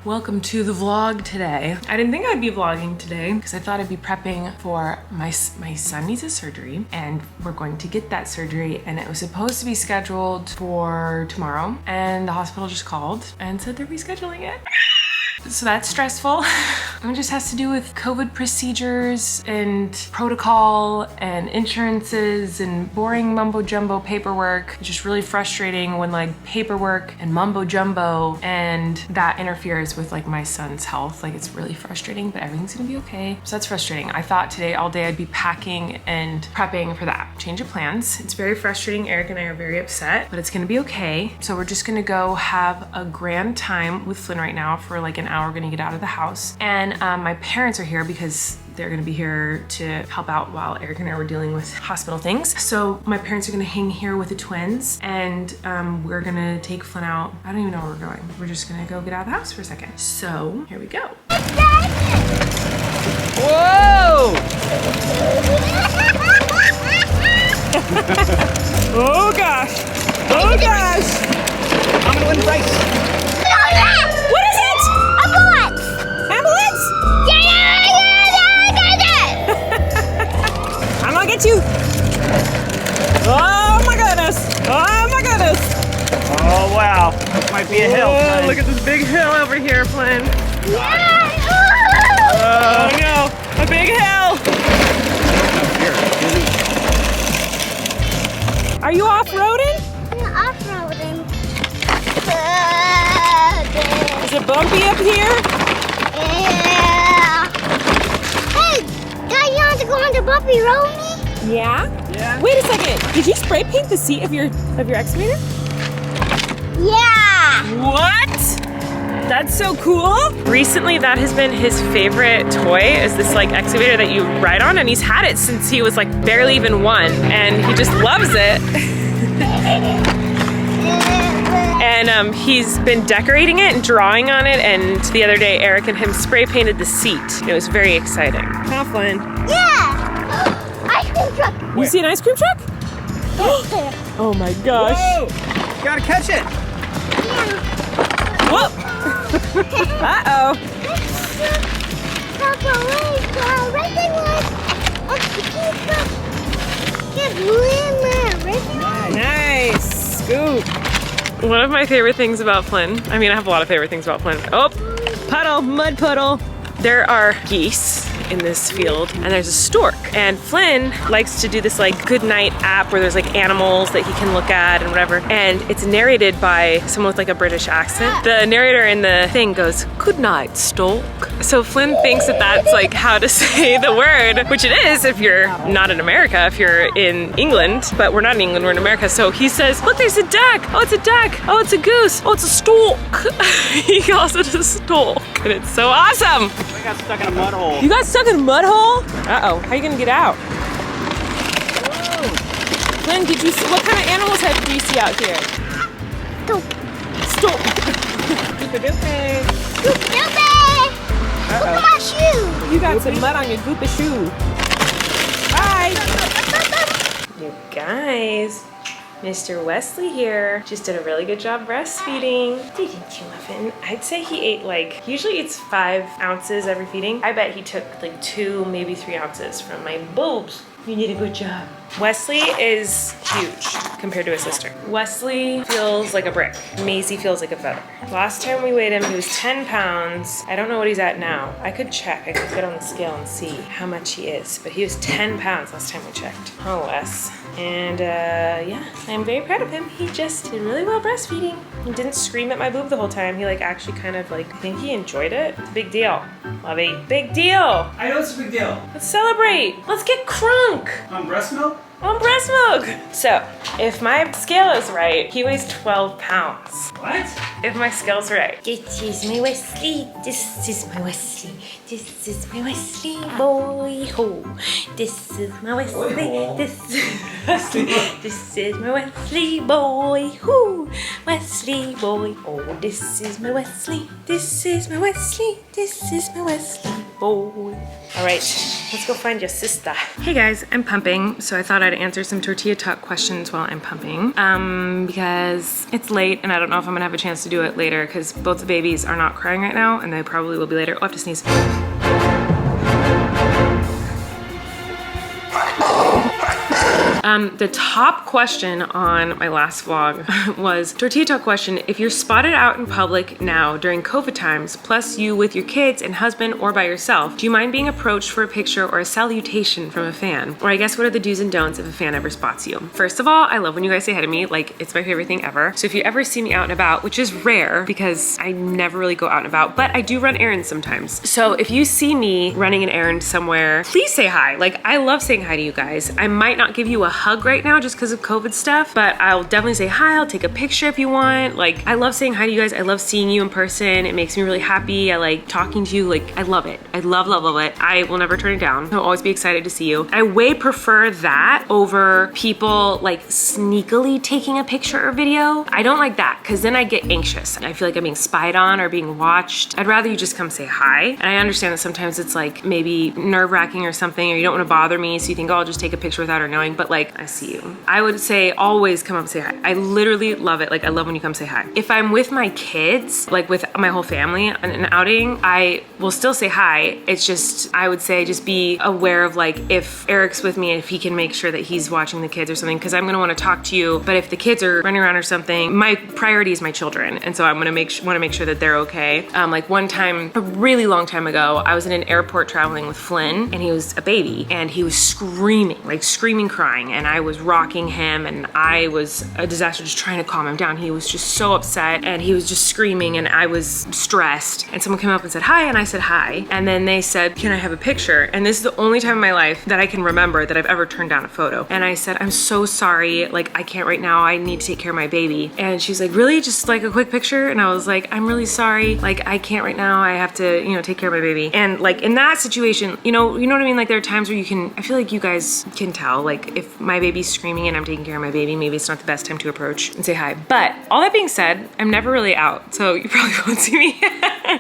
Welcome to the vlog today. I didn't think I'd be vlogging today because I thought I'd be prepping for my son needs a surgery and we're going to get that surgery, and it was supposed to be scheduled for tomorrow and the hospital just called and said they're rescheduling it. So that's stressful. It just has to do with COVID procedures and protocol and insurances and boring mumbo jumbo paperwork. It's just really frustrating when like paperwork and mumbo jumbo and that interferes with like my son's health. Like it's really frustrating, but everything's gonna be okay. So that's frustrating. I thought today all day I'd be packing and prepping for that. Change of plans. It's very frustrating. Eric and I are very upset, but it's gonna be okay. So we're just gonna go have a grand time with Flynn right now for like an hour. We're gonna get out of the house, and my parents are here because they're gonna be here to help out while Eric and I were dealing with hospital things. So my parents are gonna hang here with the twins, and we're gonna take Flynn out. I don't even know where we're going. We're just gonna go get out of the house for a second. So here we go. Whoa! Oh gosh! Oh gosh! I'm gonna win the race. You. Oh my goodness! Oh my goodness! Oh wow! This might be a hill. Oh, look at this big hill over here, Flynn. Yeah. Oh no! A big hill! Are you off-roading? Yeah, off-roading. Is it bumpy up here? Yeah. Hey, Dad, you want to go on the bumpy road with me? Yeah? Yeah. Wait a second. Did you spray paint the seat of your excavator? Yeah. What? That's so cool. Recently, that has been his favorite toy, is this like excavator that you ride on, and he's had it since he was like barely even 1, and he just loves it. And he's been decorating it and drawing on it, and the other day Eric and him spray painted the seat. It was very exciting. Huh, Flynn? Yeah. Ice cream truck. You see an ice cream truck? Oh my gosh. Whoa! You gotta catch it. Yeah. Whoop! Uh-oh. Nice. Scoop. One of my favorite things about Flynn, I mean, I have a lot of favorite things about Flynn. Oh, puddle, mud puddle. There are geese in this field, and there's a stork, and Flynn likes to do this like good night app where there's like animals that he can look at and whatever, and it's narrated by someone with like a British accent. The narrator in the thing goes, "Good night, stork." So Flynn thinks that that's like how to say the word, which it is if you're not in America, if you're in England, but we're not in England, we're in America. So he says, "Look, there's a duck. Oh, it's a duck. Oh, it's a goose. Oh, it's a stork." He calls it a stork, and it's so awesome. We got stuck in a mud hole. You got stuck in a mud hole? Uh-oh, how are you gonna get out? Whoa. Flynn, did you see, what kind of animals do you see out here? Stork. Goopa-doopa. Goopa-doopa. Look at my shoe. You got some mud on your Goopa shoe. Bye. You guys, Mr. Wesley here just did a really good job breastfeeding. Didn't you, Muffin? I'd say he ate like, he usually eats 5 ounces every feeding. I bet he took like 2, maybe 3 ounces from my boobs. You did a good job. Wesley is huge compared to his sister. Wesley feels like a brick. Maisie feels like a feather. Last time we weighed him, he was 10 pounds. I don't know what he's at now. I could check. I could get on the scale and see how much he is. But he was 10 pounds last time we checked. Oh, Wes. And yeah, I'm very proud of him. He just did really well breastfeeding. He didn't scream at my boob the whole time. He like actually kind of like, I think he enjoyed it. It's a big deal. Lovey. Big deal. I know it's a big deal. Let's celebrate. Let's get crunk. On breast milk? On breast milk. So, if my scale is right, he weighs 12 pounds. What? If my scale's right. This is my Wesley. This is my Wesley. This is my Wesley boy ho. This is my Wesley. Boy ho. This. This is my Wesley boy. Whoo, Wesley boy. Oh, this is my Wesley. This is my Wesley. This is my Wesley boy. All right, let's go find your sister. Hey guys, I'm pumping, so I thought I'd answer some Tortilla Talk questions while I'm pumping. Because it's late and I don't know if I'm gonna have a chance to do it later because both the babies are not crying right now and they probably will be later. Oh, I have to sneeze. The top question on my last vlog was Tortilla Talk question. If you're spotted out in public now during COVID times, plus you with your kids and husband or by yourself, do you mind being approached for a picture or a salutation from a fan? Or I guess what are the do's and don'ts if a fan ever spots you? First of all, I love when you guys say hi to me. Like, it's my favorite thing ever. So if you ever see me out and about, which is rare because I never really go out and about, but I do run errands sometimes. So if you see me running an errand somewhere, please say hi. Like, I love saying hi to you guys. I might not give you a hug right now just because of COVID stuff, but I'll definitely say hi. I'll take a picture if you want. Like, I love saying hi to you guys. I love seeing you in person. It makes me really happy. I like talking to you. Like, I love it. I love it. I will never turn it down. I'll always be excited to see you. I way prefer that over people like sneakily taking a picture or video. I don't like that because then I get anxious. I feel like I'm being spied on or being watched. I'd rather you just come say hi. And I understand that sometimes it's like maybe nerve-wracking or something, or you don't want to bother me, so you think, oh, I'll just take a picture without her knowing, but like, I see you. I would say always come up and say hi. I literally love it. Like, I love when you come say hi. If I'm with my kids, like with my whole family on an outing, I will still say hi. It's just, I would say just be aware of like, if Eric's with me, if he can make sure that he's watching the kids or something, because I'm gonna want to talk to you. But if the kids are running around or something, my priority is my children. And so I'm gonna want to make sure that they're okay. Like one time, a really long time ago, I was in an airport traveling with Flynn and he was a baby and he was screaming, like screaming, crying. And I was rocking him and I was a disaster just trying to calm him down. He was just so upset and he was just screaming and I was stressed. And someone came up and said hi and I said hi. And then they said, can I have a picture? And this is the only time in my life that I can remember that I've ever turned down a photo. And I said, I'm so sorry. Like, I can't right now. I need to take care of my baby. And she's like, really? Just like a quick picture? And I was like, I'm really sorry. Like, I can't right now. I have to, you know, take care of my baby. And like in that situation, you know what I mean? Like there are times where you can, I feel like you guys can tell, like if my baby's screaming and I'm taking care of my baby, maybe it's not the best time to approach and say hi. But all that being said, I'm never really out, so you probably won't see me.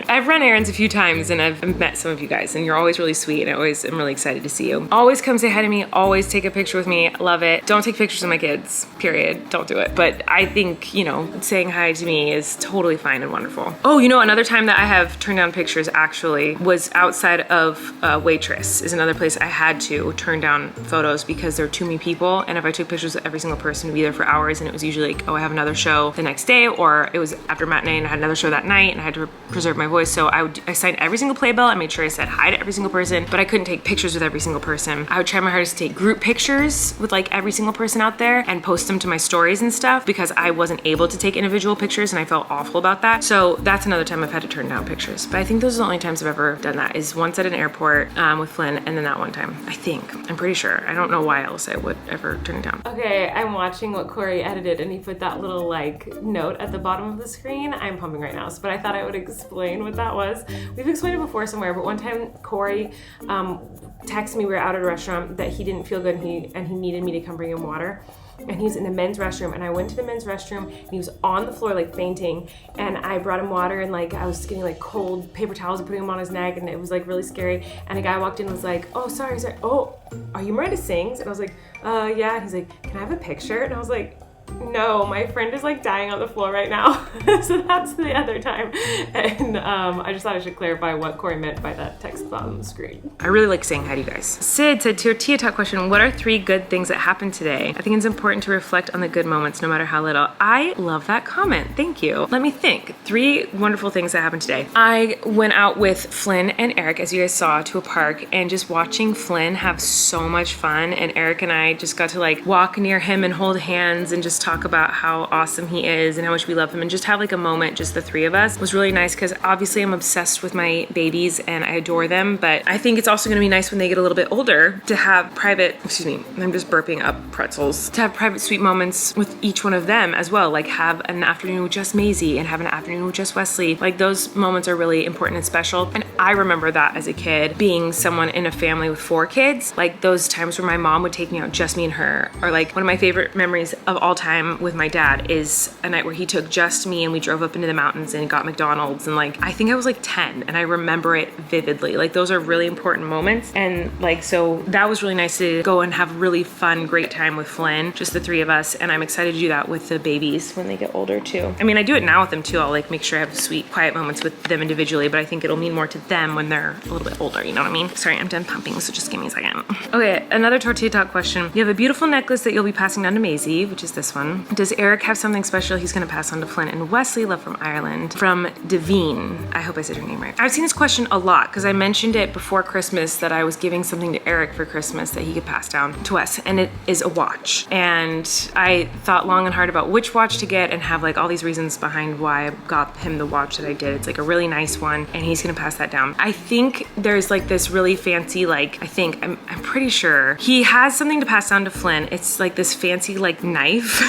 I've run errands a few times and I've met some of you guys and you're always really sweet and I always am really excited to see you. Always come say hi to me, always take a picture with me, love it. Don't take pictures of my kids, period, don't do it. But I think, you know, saying hi to me is totally fine and wonderful. Oh, you know, another time that I have turned down pictures actually was outside of Waitress is another place I had to turn down photos because there were too many people, and if I took pictures of every single person, it'd be there for hours, and it was usually like, oh, I have another show the next day, or it was after matinee and I had another show that night and I had to preserve my voice. So I signed every single playbill. I made sure I said hi to every single person, but I couldn't take pictures with every single person. I would try my hardest to take group pictures with like every single person out there and post them to my stories and stuff because I wasn't able to take individual pictures and I felt awful about that. So that's another time I've had to turn down pictures. But I think those are the only times I've ever done that, is once at an airport with Flynn and then that one time. I think. I'm pretty sure. I don't know why else I would ever turn it down. Okay, I'm watching what Kory edited and he put that little like note at the bottom of the screen. I'm pumping right now, but I thought I would explain what that was. We've explained it before somewhere, but one time Kory texted me, we were out at a restaurant, that he didn't feel good and he needed me to come bring him water. And he was in the men's restroom and I went to the men's restroom and he was on the floor like fainting, and I brought him water and like I was getting like cold paper towels and putting him on his neck and it was like really scary, and a guy walked in and was like, oh sorry, oh, are you Miranda Sings? And I was like, yeah. And he's like, can I have a picture? And I was like, no, my friend is like dying on the floor right now. So that's the other time. And I just thought I should clarify what Kory meant by that text on the screen. I really like saying hi to you guys. Sid said, Tortilla Talk question, what are 3 good things that happened today? I think it's important to reflect on the good moments no matter how little. I love that comment, thank you. Let me think. 3 wonderful things that happened today. I went out with Flynn and Eric, as you guys saw, to a park, and just watching Flynn have so much fun, and Eric and I just got to like walk near him and hold hands and just just talk about how awesome he is and how much we love him and just have like a moment, just the three of us, was really nice because obviously I'm obsessed with my babies and I adore them, but I think it's also gonna be nice when they get a little bit older to have private, excuse me, I'm just burping up pretzels, to have private sweet moments with each one of them as well, like have an afternoon with just Maisie and have an afternoon with just Wesley. Like those moments are really important and special. And I remember that as a kid, being someone in a family with 4 kids, like those times where my mom would take me out, just me and her, or like one of my favorite memories of all time with my dad is a night where he took just me and we drove up into the mountains and got McDonald's, and like I think I was like 10 and I remember it vividly. Like those are really important moments, and like so that was really nice to go and have really fun, great time with Flynn, just the 3 of us, and I'm excited to do that with the babies when they get older too. I mean, I do it now with them too. I'll like make sure I have sweet, quiet moments with them individually, but I think it'll mean more to them when they're a little bit older, you know what I mean? Sorry, I'm done pumping, so just give me a second. Okay, another Tortilla Talk question. You have a beautiful necklace that you'll be passing down to Maisie, which is this one. Does Eric have something special he's gonna pass on to Flynn and Wesley? Love from Ireland. From Devine. I hope I said her name right. I've seen this question a lot because I mentioned it before Christmas that I was giving something to Eric for Christmas that he could pass down to Wes, and it is a watch. And I thought long and hard about which watch to get and have like all these reasons behind why I got him the watch that I did. It's like a really nice one and he's gonna pass that down. I think there's like this really fancy, like I'm pretty sure he has something to pass down to Flynn. It's like this fancy like knife.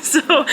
So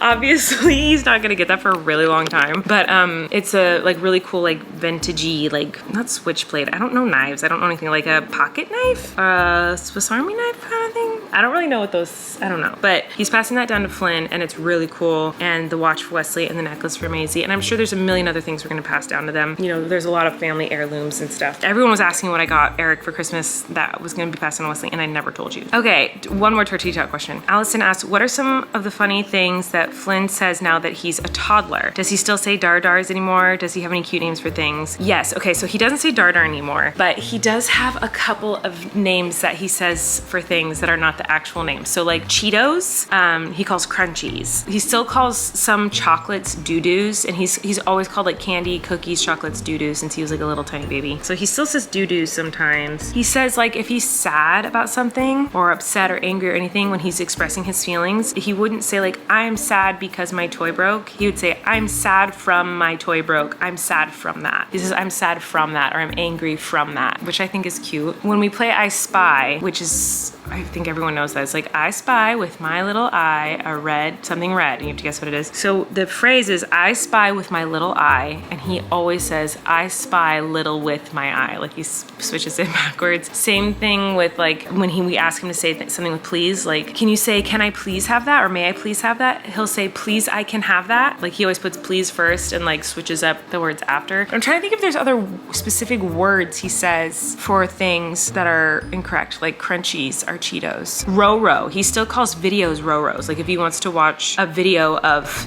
obviously he's not gonna get that for a really long time, but it's a like really cool like vintagey, like not switchblade, I don't know knives, I don't know anything, like a pocket knife, Swiss Army knife kind of thing. I don't really know what those, I don't know, but he's passing that down to Flynn and it's really cool, and the watch for Wesley and the necklace for Maisie, and I'm sure there's a million other things we're gonna pass down to them. You know, there's a lot of family heirlooms and stuff. Everyone was asking what I got Eric for Christmas that was gonna be passed on to Wesley, and I never told you. Okay, one more Tortilla Talk question. Allison asked, what are some of the funny things that Flynn says now that he's a toddler? Does he still say dar-dars anymore? Does he have any cute names for things? Yes, okay, so he doesn't say dar-dar anymore, but he does have a couple of names that he says for things that are not the actual names. So like Cheetos, he calls Crunchies. He still calls some chocolates doo-doos, and he's always called like candy, cookies, chocolates doo-doos since he was like a little tiny baby. So he still says doo-doos sometimes. He says like if he's sad about something or upset or angry or anything when he's expressing his feelings, he wouldn't say like I'm sad because my toy broke. He would say I'm sad from my toy broke. I'm sad from that. He says I'm sad from that, or I'm angry from that, which I think is cute. When we play I Spy, which is, I think everyone knows that, it's like I spy with my little eye a red, something red, and you have to guess what it is. So the phrase is I spy with my little eye, and he always says I spy little with my eye, like he switches it backwards. Same thing with like when we ask him to say something with please, like can you say can I please have that, or may I please have that? He'll say please I can have that. Like he always puts please first and like switches up the words after. I'm trying to think if there's other specific words he says for things that are incorrect, like crunchies are Cheetos. Ro-ro, he still calls videos Ro-ros. Like if he wants to watch a video of,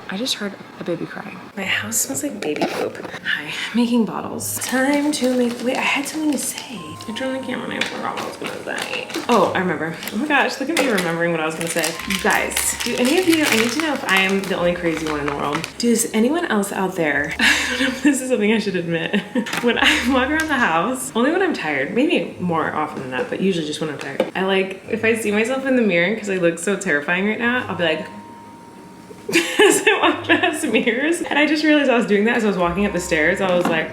I just heard a baby crying. My house smells like baby poop. Hi, making bottles. Time to make, wait, I had something to say. I turned the camera and I forgot what I was gonna say. Oh, I remember. Oh my gosh, look at me remembering what I was gonna say. You guys, do any of you, I need to know if I am the only crazy one in the world. Does anyone else out there, I don't know if this is something I should admit, when I walk around the house, only when I'm tired, maybe more often than that, but usually just when I'm tired, I like, if I see myself in the mirror, because I look so terrifying right now, I'll be like, as I walk past mirrors. And I just realized I was doing that as I was walking up the stairs. I was like,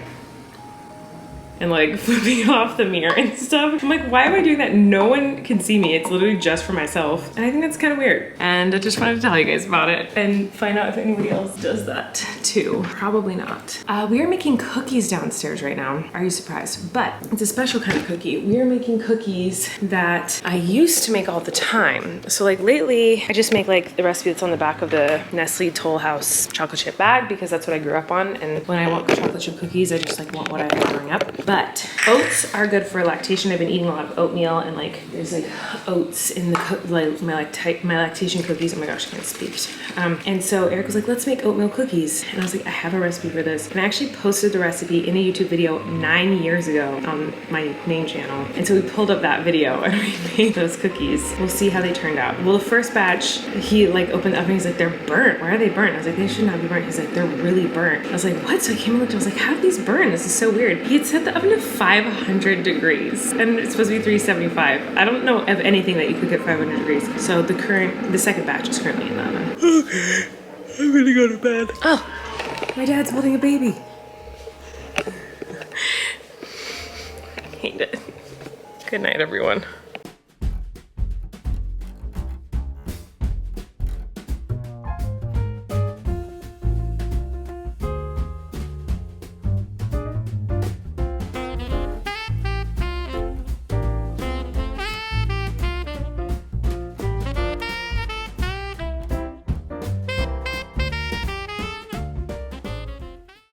and like flipping off the mirror and stuff. I'm like, why am I doing that? No one can see me. It's literally just for myself. And I think that's kind of weird. And I just wanted to tell you guys about it and find out if anybody else does that too. Probably not. We are making cookies downstairs right now. Are you surprised? But it's a special kind of cookie. We are making cookies that I used to make all the time. So like lately, I just make like the recipe that's on the back of the Nestle Toll House chocolate chip bag because that's what I grew up on. And when I want chocolate chip cookies, I just like want what I've been growing up. But oats are good for lactation. I've been eating a lot of oatmeal, and like there's like oats in the like my lactation cookies. Oh my gosh, I can't speak. And so Eric was like, let's make oatmeal cookies. And I was like, I have a recipe for this. And I actually posted the recipe in a YouTube video 9 years ago on my main channel. And so we pulled up that video and we made those cookies. We'll see how they turned out. Well, the first batch, he like opened the oven, he's like, they're burnt. Why are they burnt? I was like, they should not be burnt. He's like, they're really burnt. I was like, what? So I came and looked, I was like, how did these burn? This is so weird. He had set the oven to 500 degrees and it's supposed to be 375. I don't know of anything that you could get 500 degrees. So the second batch is currently in the oven. Okay, I'm gonna go to bed. Oh, my dad's holding a baby. Hate it. Good night, everyone.